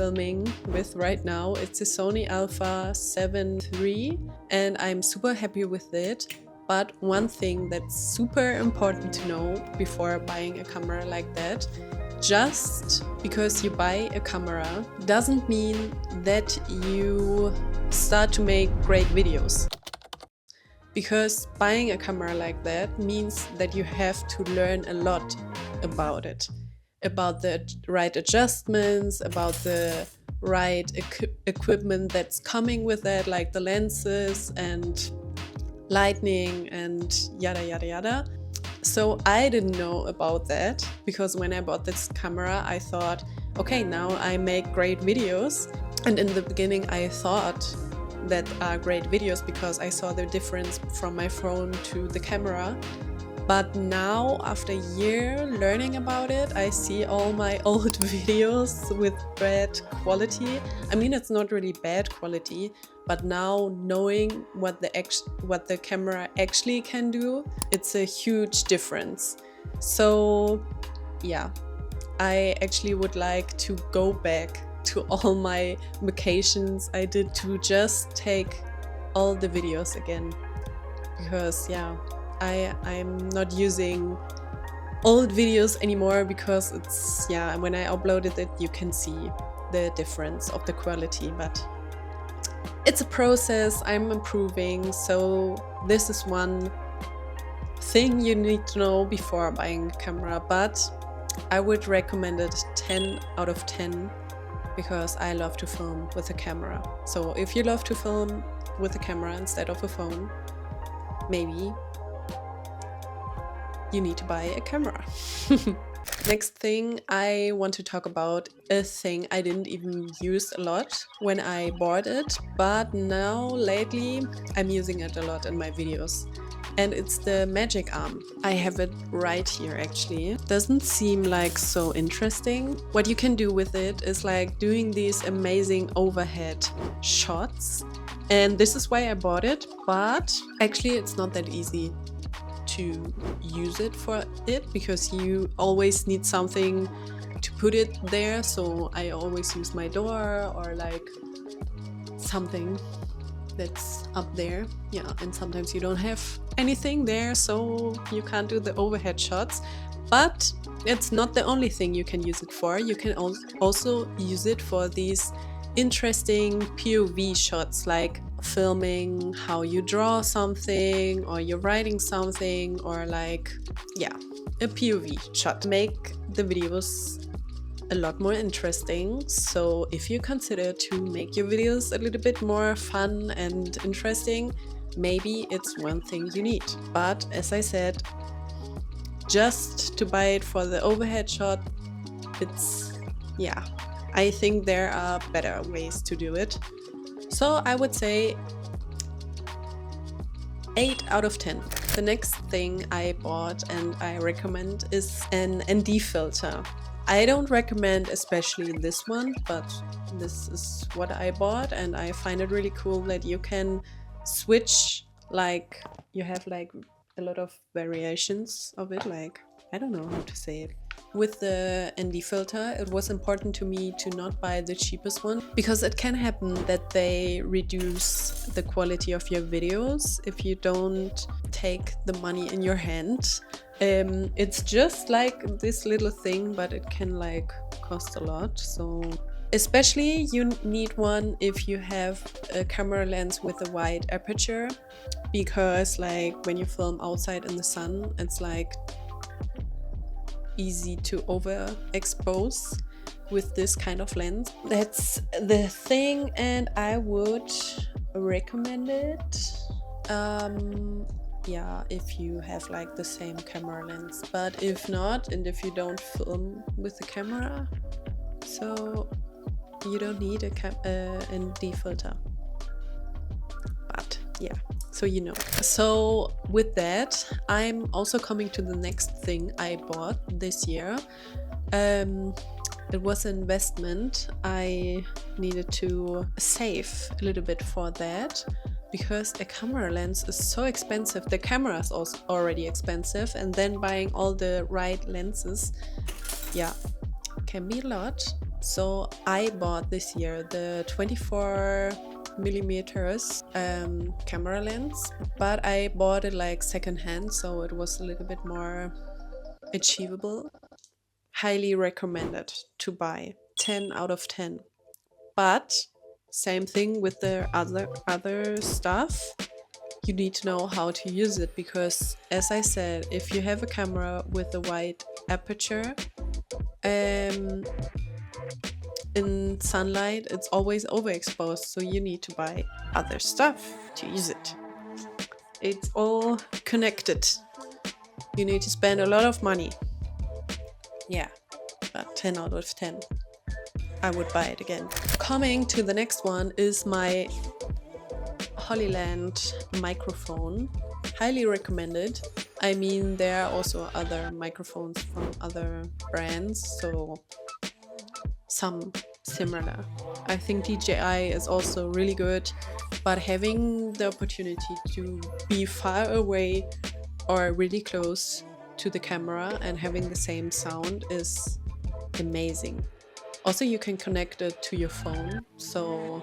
filming with right now. It's a Sony Alpha 7 III and I'm super happy with it. But one thing that's super important to know before buying a camera like that, just because you buy a camera doesn't mean that you start to make great videos. Because buying a camera like that means that you have to learn a lot about it. About the right adjustments, about the right equipment that's coming with it, like the lenses and lighting and yada yada yada. So I didn't know about that because when I bought this camera I thought, okay, now I make great videos. And in the beginning I thought that are great videos because I saw the difference from my phone to the camera. But now, after a year learning about it, I see all my old videos with bad quality. I mean, it's not really bad quality, but now knowing what the camera actually can do, it's a huge difference. So yeah, I actually would like to go back to all my vacations I did to just take all the videos again, because yeah, I'm not using old videos anymore because it's, yeah, when I uploaded it you can see the difference of the quality, but it's a process. I'm improving, so this is one thing you need to know before buying a camera. But I would recommend it 10 out of 10 because I love to film with a camera. So if you love to film with a camera instead of a phone, maybe you need to buy a camera. Next thing I want to talk about, a thing I didn't even use a lot when I bought it, but now lately I'm using it a lot in my videos. And it's the Magic Arm. I have it right here actually. Doesn't seem like so interesting. What you can do with it is like doing these amazing overhead shots. And this is why I bought it, but actually it's not that easy to use it for it because you always need something to put it there. So I always use my door or like something that's up there. Yeah, and sometimes you don't have anything there, so you can't do the overhead shots. But it's not the only thing you can use it for. You can also use it for these interesting POV shots, like filming how you draw something or you're writing something, or like, yeah, a POV shot. Make the videos a lot more interesting. So if you consider to make your videos a little bit more fun and interesting, maybe it's one thing you need. But as I said, just to buy it for the overhead shot, it's, yeah, I think there are better ways to do it. So I would say 8 out of 10. The next thing I bought and I recommend is an ND filter. I don't recommend especially this one, but this is what I bought and I find it really cool that you can switch, like you have like a lot of variations of it, like I don't know how to say it. With the ND filter, it was important to me to not buy the cheapest one because it can happen that they reduce the quality of your videos if you don't take the money in your hand. It's just like this little thing, but it can like cost a lot. So especially you need one if you have a camera lens with a wide aperture, because like when you film outside in the sun, it's like easy to overexpose with this kind of lens. That's the thing, and I would recommend it. Yeah, if you have like the same camera lens, but if not, and if you don't film with the camera, so you don't need a ND filter. But yeah, so you know. So with that, I'm also coming to the next thing I bought this year. It was an investment. I needed to save a little bit for that because a camera lens is so expensive. The camera is also already expensive, and then buying all the right lenses, yeah, can be a lot. So I bought this year the 24 millimeters camera lens, but I bought it like secondhand, so it was a little bit more achievable. Highly recommended to buy. 10 out of 10. But same thing with the other stuff. You need to know how to use it, because as I said, if you have a camera with a wide aperture, in sunlight it's always overexposed, so you need to buy other stuff to use it. It's all connected. You need to spend a lot of money. Yeah, but 10 out of 10. I would buy it again. Coming to the next one is my Hollyland microphone. Highly recommended. I mean, there are also other microphones from other brands, so some similar. I think DJI is also really good, but having the opportunity to be far away or really close to the camera and having the same sound is amazing. Also, you can connect it to your phone, so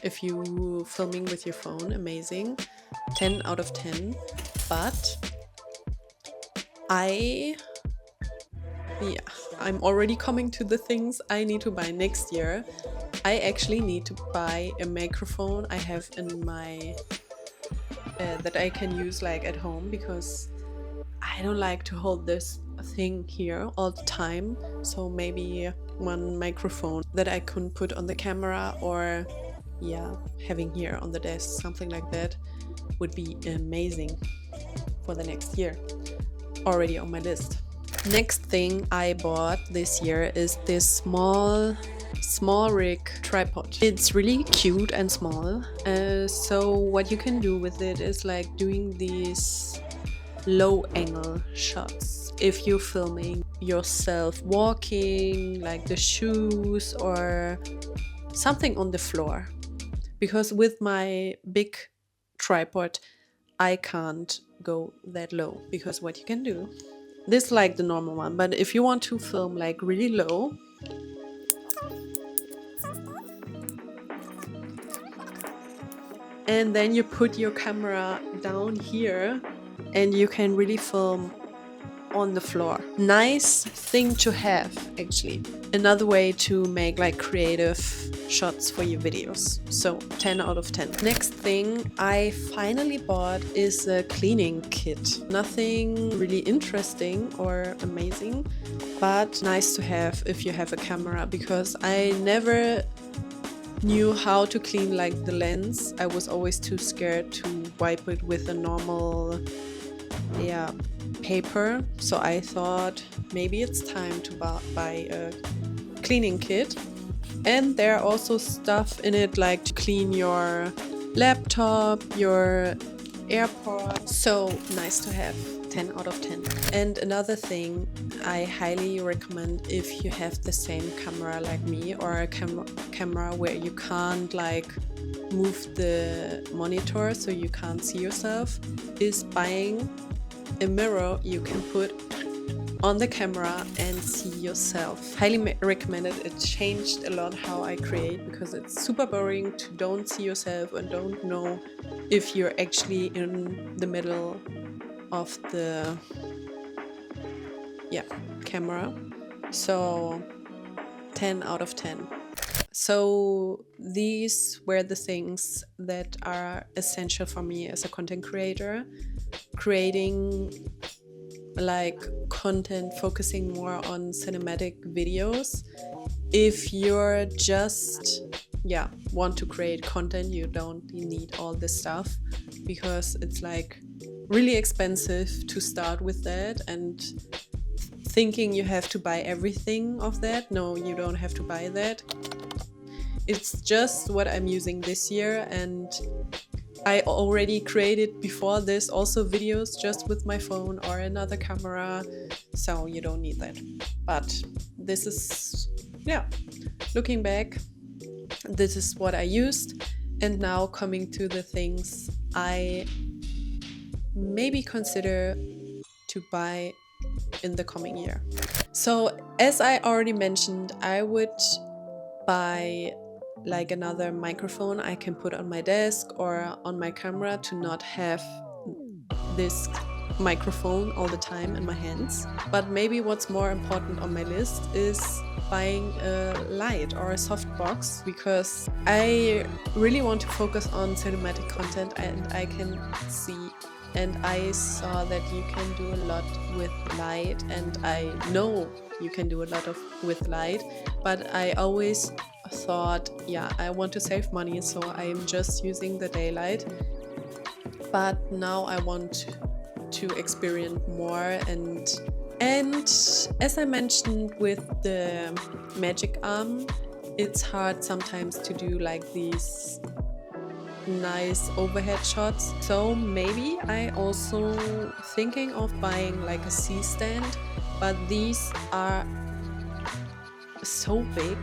if you filming with your phone, amazing. 10 out of 10. But I'm already coming to the things I need to buy next year. I actually need to buy a microphone I have in my that I can use like at home, because I don't like to hold this thing here all the time. So maybe one microphone that I can put on the camera, or having here on the desk, something like that would be amazing for the next year. Already on my list. Next thing I bought this year is this small rig tripod. It's really cute and small. So what you can do with it is like doing these low angle shots. If you're filming yourself walking, like the shoes or something on the floor. Because with my big tripod, I can't go that low, because what you can do, this is like the normal one, but if you want to film like really low, and then you put your camera down here and you can really film on the floor. Nice thing to have, actually. Another way to make like creative shots for your videos. So 10 out of 10. Next thing I finally bought is a cleaning kit. Nothing really interesting or amazing, but nice to have if you have a camera, because I never knew how to clean like the lens. I was always too scared to wipe it with a normal paper, so I thought maybe it's time to buy a cleaning kit. And there are also stuff in it like to clean your laptop, your AirPods. So nice to have. 10 out of 10. And another thing I highly recommend, if you have the same camera like me, or a camera where you can't like move the monitor so you can't see yourself, is buying a mirror you can put on the camera and see yourself. Highly recommended. It changed a lot how I create, because it's super boring to don't see yourself and don't know if you're actually in the middle of the camera. So 10 out of 10. So these were the things that are essential for me as a content creator, creating like content focusing more on cinematic videos. If you're just want to create content, you don't need all this stuff, because it's like really expensive to start with that, and thinking you have to buy everything of that. No, you don't have to buy that. It's just what I'm using this year, and I already created before this also videos just with my phone or another camera, so you don't need that. But this is, looking back, this is what I used. And now coming to the things I maybe consider to buy in the coming year. So as I already mentioned, I would buy like another microphone I can put on my desk or on my camera to not have this microphone all the time in my hands. But maybe what's more important on my list is buying a light or a softbox, because I really want to focus on cinematic content, and I can see and I saw that you can do a lot with light, and I know you can do a lot of with light, but I always thought, yeah, I want to save money, so I'm just using the daylight. But now I want to experience more, and as I mentioned with the magic arm, it's hard sometimes to do like these nice overhead shots. So maybe I also thinking of buying like a C stand, but these are so big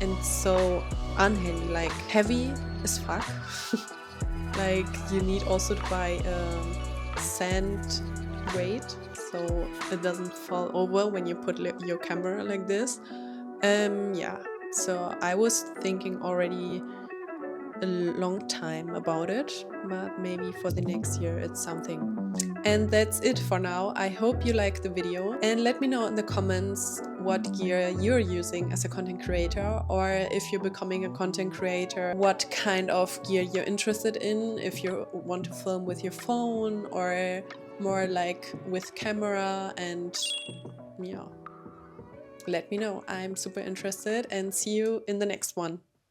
and so unhandy, like heavy as fuck. Like you need also to buy sand weight so it doesn't fall over when you put your camera like this. Yeah, so I was thinking already a long time about it, but maybe for the next year it's something. And that's it for now. I hope you liked the video, and let me know in the comments what gear you're using as a content creator, or if you're becoming a content creator, what kind of gear you're interested in, if you want to film with your phone or more like with camera. And yeah, let me know. I'm super interested, and see you in the next one.